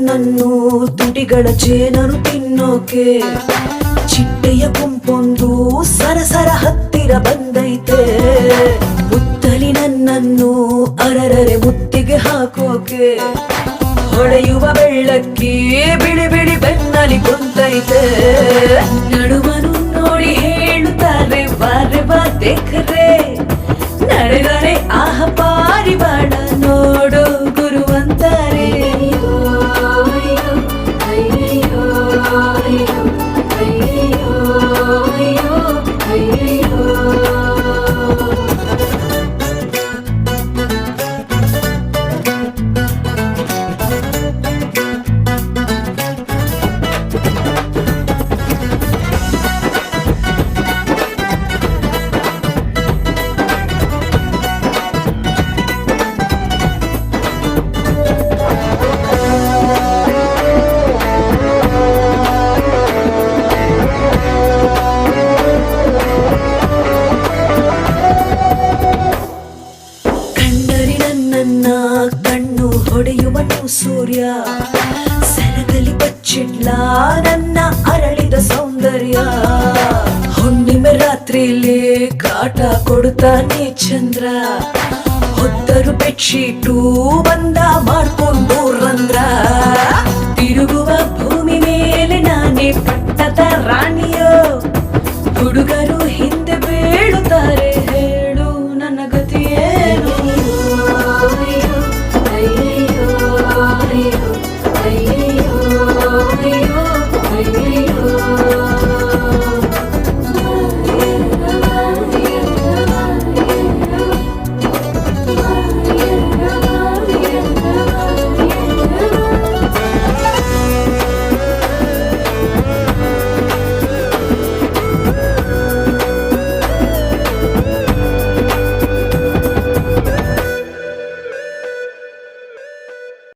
ನನ್ನು ತುಟಿಗಳ ಜೇನನು ತಿನ್ನೋಕೆ ಚಿಟ್ಟೆಯ ಗುಂಪೊಂದು ಸರಸರ ಹತ್ತಿರ ಬಂದೈತೆ. ಮುತ್ತಲಿ ನನ್ನನ್ನು ಅರರರೆ ಮುತ್ತಿಗೆ ಹಾಕೋಕೆ ಹೊಳೆಯುವ ಬೆಳ್ಳಕ್ಕಿ ಬಿಳಿ ಬಿಳಿ ಬೆನ್ನಲಿ ಕುಂತೈತೆ. ನಡುವನು ನೋಡಿ ಹೇಳುತ್ತಾರೆ ಬಾರೆ ಬಾ ದೇಖರೆ, ನಡೆದರೆ ಆಹ ಪಾರಿವಾಳ ನೋಡು ಗುರುವಂತಾರೆ. ಕಣ್ಣು ಹೊಡೆಯುವನು ಸೂರ್ಯ, ಸೆರಗಲಿ ಬಚ್ಚಿಡ್ಲ ನನ್ನ ಅರಳಿದ ಸೌಂದರ್ಯ. ಹುಣ್ಣಿಮೆ ರಾತ್ರಿಲಿ ಕಾಟ ಕೊಡುತ್ತಾನೆ ಚಂದ್ರ, ಹೊತ್ತರು ಬೆಡ್ಶೀಟು ಬಂದ ಮಾಡ್ಕೊಂಡು ರಂದ್ರ.